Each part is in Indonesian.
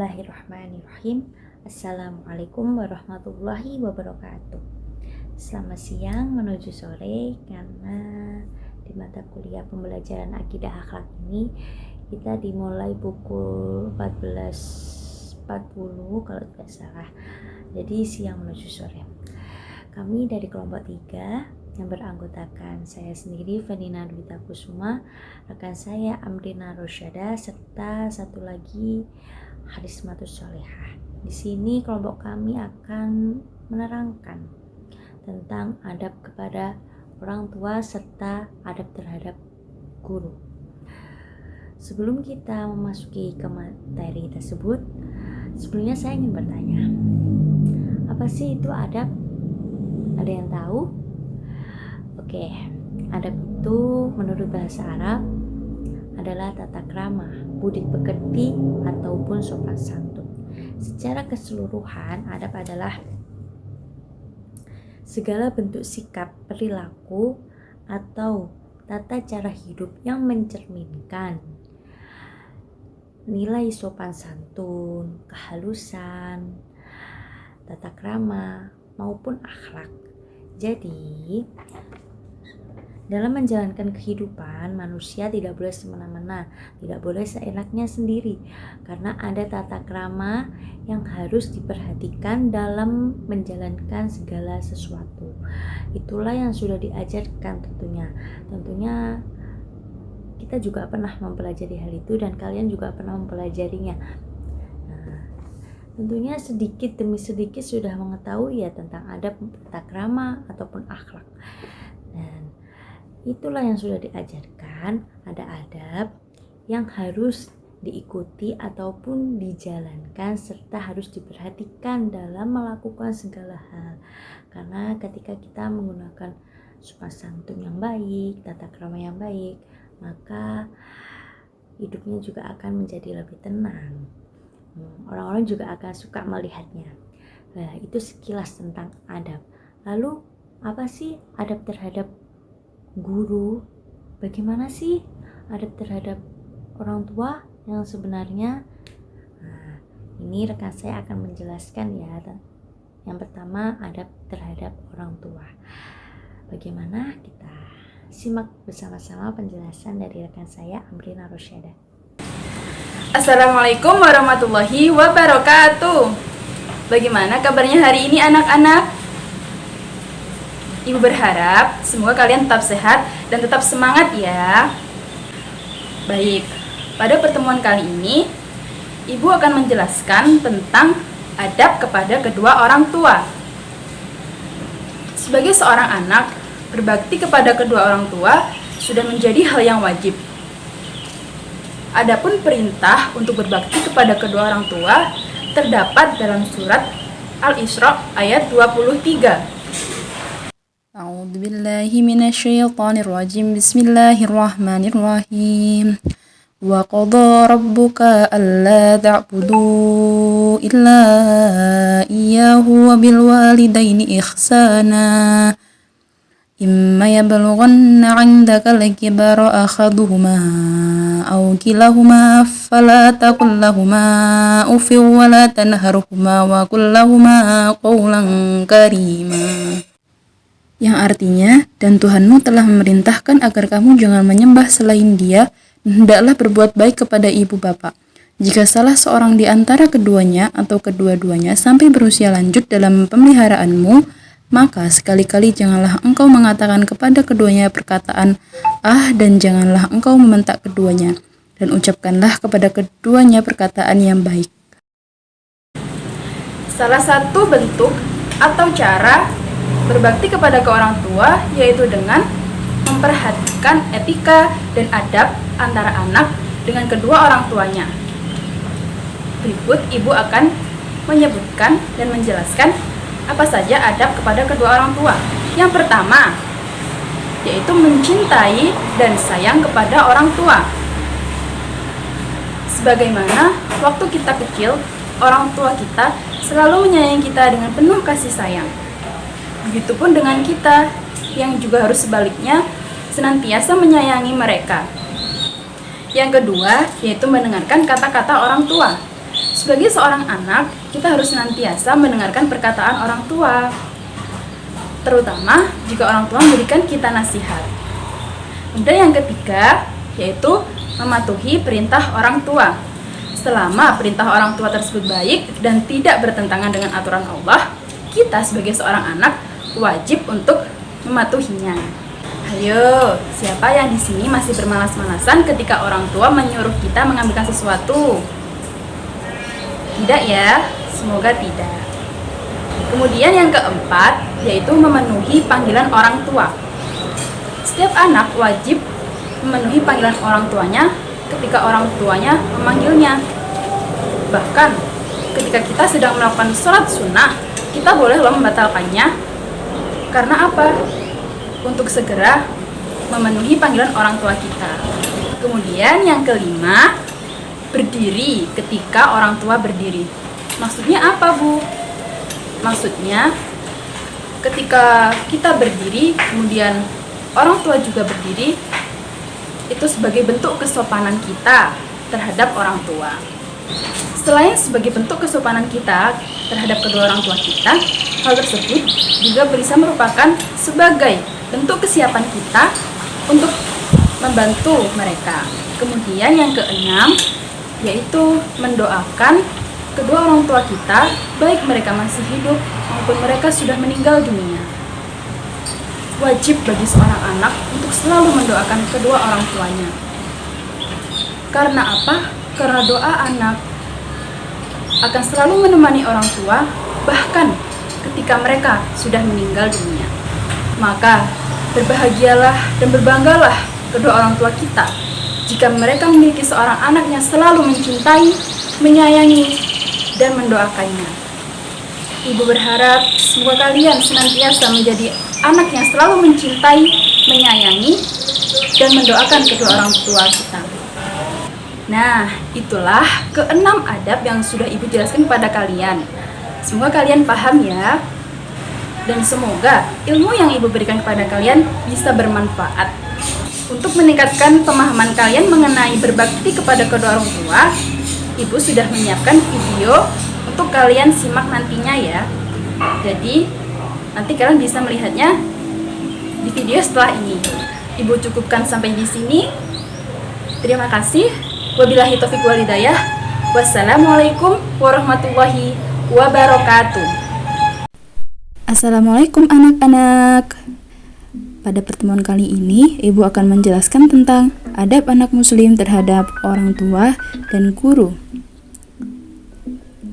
Bismillahirrahmanirrahim. Assalamualaikum warahmatullahi wabarakatuh. Selamat siang menuju sore, karena di mata kuliah pembelajaran akidah akhlak ini kita dimulai pukul 14.40 kalau tidak salah. Jadi siang menuju sore. Kami dari kelompok 3 yang beranggotakan saya sendiri Fenina Dwita Kusuma, rekan saya Amrina Rosyada, serta satu lagi Harismatus Sholehah. Di sini kelompok kami akan menerangkan tentang adab kepada orang tua serta adab terhadap guru. Sebelum kita memasuki ke materi tersebut, sebelumnya saya ingin bertanya, apa sih itu adab? Ada yang tahu? Oke, adab itu menurut bahasa Arab adalah tata krama, budi pekerti, ataupun sopan santun. Secara keseluruhan, adab adalah segala bentuk sikap, perilaku, atau tata cara hidup yang mencerminkan nilai sopan santun, kehalusan, tata krama, maupun akhlak. Jadi, dalam menjalankan kehidupan, manusia tidak boleh semena-mena, tidak boleh seenaknya sendiri, karena ada tata krama yang harus diperhatikan dalam menjalankan segala sesuatu. Itulah yang sudah diajarkan tentunya. Tentunya kita juga pernah mempelajari hal itu dan kalian juga pernah mempelajarinya. Tentunya sedikit demi sedikit sudah mengetahui ya tentang adab, tata krama, ataupun akhlak. Dan itulah yang sudah diajarkan, ada adab yang harus diikuti ataupun dijalankan serta harus diperhatikan dalam melakukan segala hal. Karena ketika kita menggunakan sopan santun yang baik, tata krama yang baik, maka hidupnya juga akan menjadi lebih tenang. Orang-orang juga akan suka melihatnya. Nah, itu sekilas tentang adab. Lalu, apa sih adab terhadap guru? Bagaimana sih adab terhadap orang tua yang sebenarnya? Nah, ini rekan saya akan menjelaskan ya. Yang pertama, adab terhadap orang tua. Bagaimana? Kita simak bersama-sama penjelasan dari rekan saya Amrina Rosyada. Assalamualaikum warahmatullahi wabarakatuh. Bagaimana kabarnya hari ini anak-anak? Ibu berharap semoga kalian tetap sehat dan tetap semangat ya. Baik, pada pertemuan kali ini Ibu akan menjelaskan tentang adab kepada kedua orang tua. Sebagai seorang anak, berbakti kepada kedua orang tua sudah menjadi hal yang wajib. Adapun perintah untuk berbakti kepada kedua orang tua terdapat dalam surat Al-Isra ayat 23. A'udzu billahi minasyaitonir rajim. Bismillahirrahmanirrahim. Wa qadha rabbuka alla ta'budu illa iyyahu wa bil walidaini ihsana. Imma yablughanna 'indaka al-kibara ahaduhuma aw kilahuma fala taqul lahumā uffin wa la tanharhumā wa qul lahumā qawlan karīmā. Yang artinya, dan Tuhanmu telah memerintahkan agar kamu jangan menyembah selain Dia, dan hendaklah berbuat baik kepada ibu bapa. Jika salah seorang di antara keduanya atau kedua-duanya sampai berusia lanjut dalam pemeliharaanmu, maka sekali-kali janganlah engkau mengatakan kepada keduanya perkataan dan janganlah engkau membentak keduanya, dan ucapkanlah kepada keduanya perkataan yang baik. Salah satu bentuk atau cara berbakti kepada ke orang tua yaitu dengan memperhatikan etika dan adab antara anak dengan kedua orang tuanya. Berikut Ibu akan menyebutkan dan menjelaskan apa saja adab kepada kedua orang tua. Yang pertama, yaitu mencintai dan sayang kepada orang tua. Sebagaimana waktu kita kecil, orang tua kita selalu menyayangi kita dengan penuh kasih sayang. Begitupun dengan kita, yang juga harus sebaliknya senantiasa menyayangi mereka. Yang kedua, yaitu mendengarkan kata-kata orang tua. Sebagai seorang anak, kita harus senantiasa mendengarkan perkataan orang tua, terutama jika orang tua memberikan kita nasihat. Kemudian yang ketiga, yaitu mematuhi perintah orang tua. Selama perintah orang tua tersebut baik dan tidak bertentangan dengan aturan Allah, kita sebagai seorang anak wajib untuk mematuhinya. Ayo, siapa yang di sini masih bermalas-malasan ketika orang tua menyuruh kita mengambilkan sesuatu? Tidak ya, semoga tidak. Kemudian yang keempat, yaitu memenuhi panggilan orang tua. Setiap anak wajib memenuhi panggilan orang tuanya ketika orang tuanya memanggilnya. Bahkan ketika kita sedang melakukan sholat sunnah, kita boleh loh membatalkannya. Karena apa? Untuk segera memenuhi panggilan orang tua kita. Kemudian yang kelima, berdiri ketika orang tua berdiri. Maksudnya apa, Bu? Maksudnya ketika kita berdiri, kemudian orang tua juga berdiri, itu sebagai bentuk kesopanan kita terhadap orang tua. Selain sebagai bentuk kesopanan kita terhadap kedua orang tua kita, hal tersebut juga bisa merupakan sebagai bentuk kesiapan kita untuk membantu mereka. Kemudian yang keenam, yaitu mendoakan kedua orang tua kita, baik mereka masih hidup maupun mereka sudah meninggal dunia. Wajib bagi seorang anak untuk selalu mendoakan kedua orang tuanya. Karena apa? Karena doa anak akan selalu menemani orang tua, bahkan ketika mereka sudah meninggal dunia. Maka berbahagialah dan berbanggalah kedua orang tua kita jika mereka memiliki seorang anak yang selalu mencintai, menyayangi, dan mendoakannya. Ibu berharap semoga kalian senantiasa menjadi anak yang selalu mencintai, menyayangi, dan mendoakan kedua orang tua kita. Nah, itulah keenam adab yang sudah Ibu jelaskan kepada kalian. Semoga kalian paham ya. Dan semoga ilmu yang Ibu berikan kepada kalian bisa bermanfaat. Untuk meningkatkan pemahaman kalian mengenai berbakti kepada kedua orang tua, Ibu sudah menyiapkan video untuk kalian simak nantinya ya. Jadi, nanti kalian bisa melihatnya di video setelah ini. Ibu cukupkan sampai di sini. Terima kasih. Wabillahi taufiq wal hidayah. Wassalamualaikum warahmatullahi wabarakatuh. Assalamualaikum anak-anak. Pada pertemuan kali ini, Ibu akan menjelaskan tentang adab anak muslim terhadap orang tua dan guru.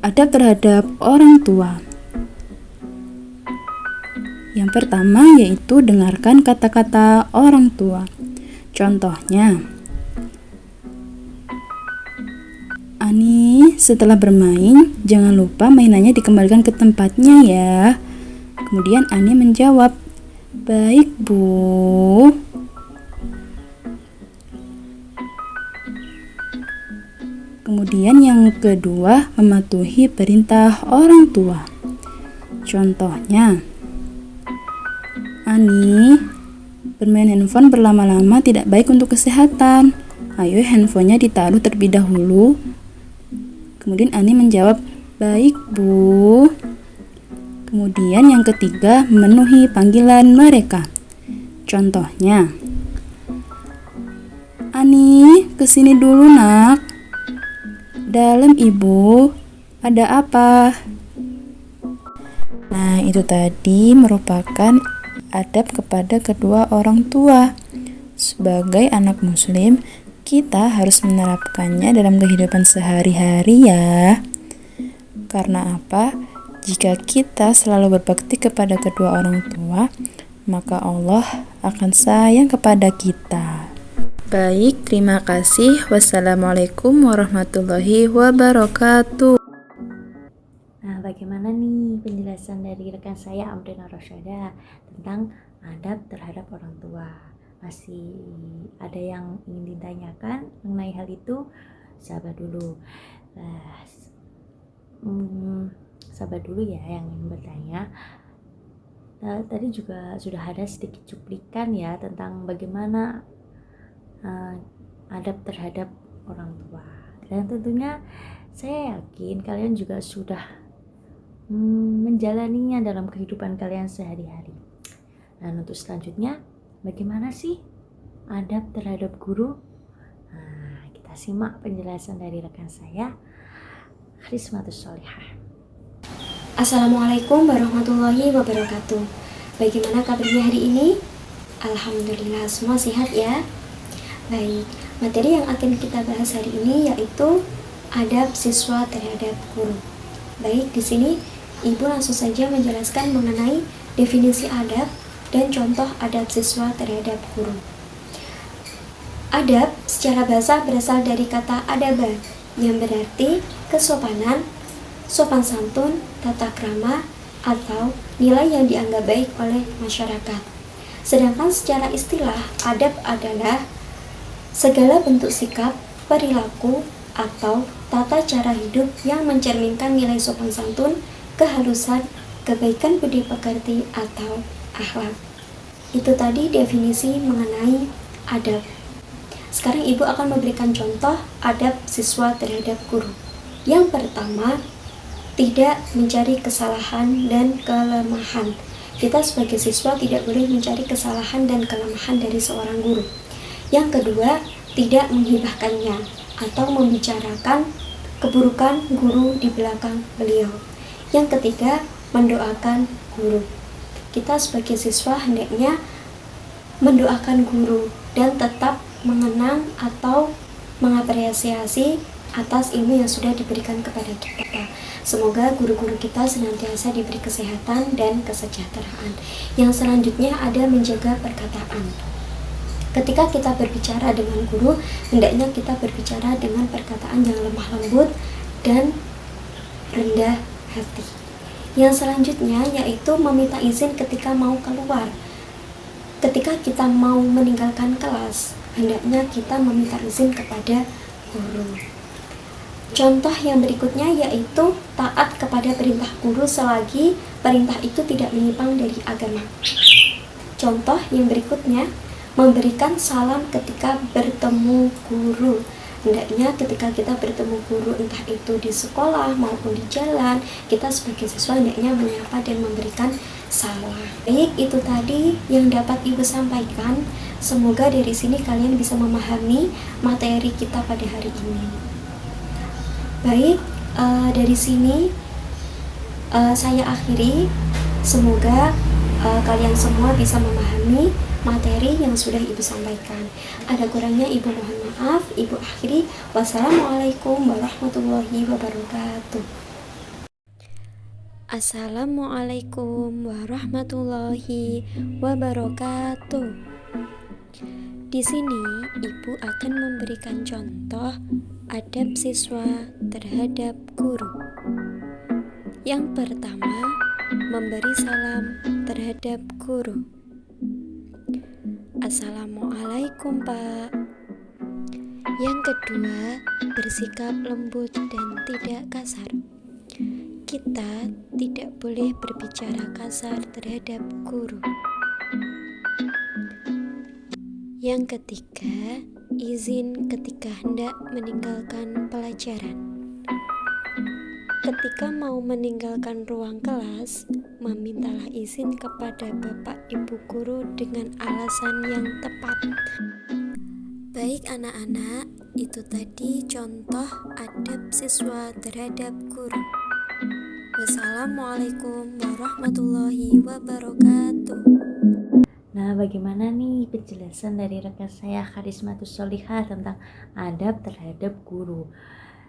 Adab terhadap orang tua. Yang pertama yaitu dengarkan kata-kata orang tua. Contohnya, Ani, setelah bermain, jangan lupa mainannya dikembalikan ke tempatnya ya. Kemudian Ani menjawab, baik Bu. Kemudian yang kedua, mematuhi perintah orang tua. Contohnya, Ani, bermain handphone berlama-lama tidak baik untuk kesehatan. Ayo handphonenya ditaruh terlebih dahulu. Kemudian Ani menjawab, baik Bu. Kemudian yang ketiga, memenuhi panggilan mereka. Contohnya, Ani, kesini dulu nak. Dalam Ibu, ada apa? Nah, itu tadi merupakan adab kepada kedua orang tua. Sebagai anak muslim, kita harus menerapkannya dalam kehidupan sehari-hari ya. Karena apa? Jika kita selalu berbakti kepada kedua orang tua, maka Allah akan sayang kepada kita. Baik, terima kasih. Wassalamualaikum warahmatullahi wabarakatuh. Nah, bagaimana nih penjelasan dari rekan saya Amrina Rosyada tentang adab terhadap orang tua? Masih ada yang ingin ditanyakan mengenai hal itu? Sabar dulu. Sabar dulu ya yang ingin bertanya. Tadi juga sudah ada sedikit cuplikan ya tentang bagaimana adab terhadap orang tua. Dan tentunya Saya yakin kalian juga sudah menjalaninya dalam kehidupan kalian sehari-hari. Dan untuk selanjutnya, bagaimana sih adab terhadap guru? Nah, kita simak penjelasan dari rekan saya, Karismatus Sholihah. Assalamualaikum warahmatullahi wabarakatuh. Bagaimana kabarnya hari ini? Alhamdulillah semua sehat ya. Baik, materi yang akan kita bahas hari ini yaitu adab siswa terhadap guru. Baik, di sini Ibu langsung saja menjelaskan mengenai definisi adab dan contoh adab siswa terhadap guru. Adab secara bahasa berasal dari kata adaba yang berarti kesopanan, sopan santun, tata krama, atau nilai yang dianggap baik oleh masyarakat. Sedangkan secara istilah, adab adalah segala bentuk sikap, perilaku, atau tata cara hidup yang mencerminkan nilai sopan santun, kehalusan, kebaikan budi pekerti, atau akhlak. Itu tadi definisi mengenai adab. Sekarang Ibu akan memberikan contoh adab siswa terhadap guru. Yang pertama, tidak mencari kesalahan dan kelemahan. Kita sebagai siswa tidak boleh mencari kesalahan dan kelemahan dari seorang guru. Yang kedua, tidak menghibahkannya atau membicarakan keburukan guru di belakang beliau. Yang ketiga, mendoakan guru. Kita sebagai siswa hendaknya mendoakan guru dan tetap mengenang atau mengapresiasi atas ilmu yang sudah diberikan kepada kita. Semoga guru-guru kita senantiasa diberi kesehatan dan kesejahteraan. Yang selanjutnya ada menjaga perkataan. Ketika kita berbicara dengan guru, hendaknya kita berbicara dengan perkataan yang lemah lembut dan rendah hati. Yang selanjutnya yaitu meminta izin ketika mau keluar. Ketika kita mau meninggalkan kelas, hendaknya kita meminta izin kepada guru. Contoh yang berikutnya yaitu taat kepada perintah guru selagi perintah itu tidak menyimpang dari agama. Contoh yang berikutnya, memberikan salam ketika bertemu guru. Hendaknya ketika kita bertemu guru entah itu di sekolah maupun di jalan, kita sebagai siswa hendaknya menyapa dan memberikan salam. Baik, itu tadi yang dapat Ibu sampaikan. Semoga dari sini kalian bisa memahami materi kita pada hari ini. Baik, dari sini saya akhiri. Semoga kalian semua bisa memahami materi yang sudah Ibu sampaikan. Ada kurangnya Ibu mohon maaf. Ibu akhiri. Wassalamualaikum warahmatullahi wabarakatuh. Assalamualaikum warahmatullahi wabarakatuh. Di sini Ibu akan memberikan contoh adab siswa terhadap guru. Yang pertama, memberi salam terhadap guru. Assalamualaikum Pak. Yang kedua, bersikap lembut dan tidak kasar. Kita tidak boleh berbicara kasar terhadap guru. Yang ketiga, izin ketika hendak meninggalkan pelajaran. Ketika mau meninggalkan ruang kelas, memintalah izin kepada Bapak Ibu guru dengan alasan yang tepat. Baik anak-anak, itu tadi contoh adab siswa terhadap guru. Wassalamualaikum warahmatullahi wabarakatuh. Nah, bagaimana nih penjelasan dari rekan saya Karismatus Sholihah tentang adab terhadap guru?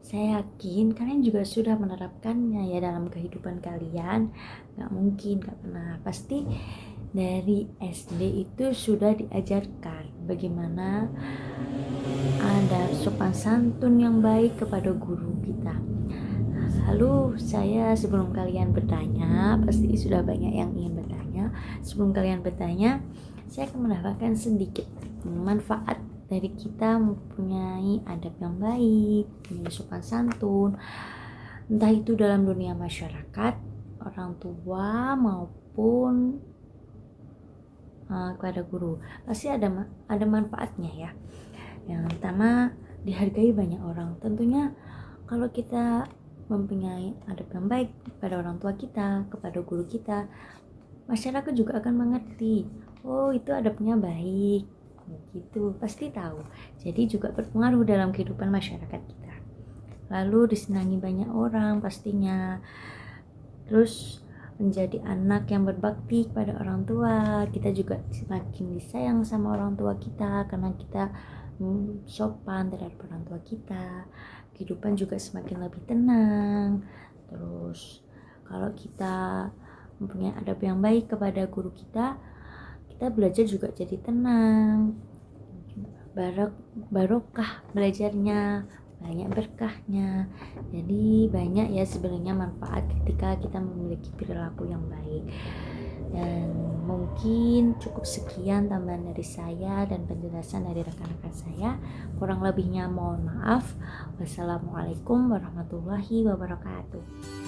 Saya yakin kalian juga sudah menerapkannya ya dalam kehidupan kalian. Gak mungkin, gak pernah. Pasti dari SD itu sudah diajarkan bagaimana ada sopan santun yang baik kepada guru kita. Lalu saya sebelum kalian bertanya, pasti sudah banyak yang ingin bertanya. Sebelum kalian bertanya, saya akan mendapatkan sedikit manfaat dari kita mempunyai adab yang baik, mempunyai sopan santun, entah itu dalam dunia masyarakat, orang tua maupun kepada guru. Pasti ada manfaatnya ya. Yang pertama, dihargai banyak orang. Tentunya Kalau kita mempunyai adab yang baik kepada orang tua kita, kepada guru kita, masyarakat juga akan mengerti, oh itu adabnya baik, gitu, pasti tahu. Jadi juga berpengaruh dalam kehidupan masyarakat kita. Lalu disenangi banyak orang pastinya. Terus menjadi anak yang berbakti kepada orang tua, kita juga semakin disayang sama orang tua kita karena kita sopan terhadap orang tua kita. Kehidupan juga semakin lebih tenang. Terus kalau kita mempunyai adab yang baik kepada guru kita belajar juga jadi tenang, barokah belajarnya, banyak berkahnya. Jadi banyak ya sebenarnya manfaat ketika kita memiliki perilaku yang baik. Dan mungkin cukup sekian tambahan dari saya dan penjelasan dari rekan-rekan saya. Kurang lebihnya mohon maaf. Wassalamualaikum warahmatullahi wabarakatuh.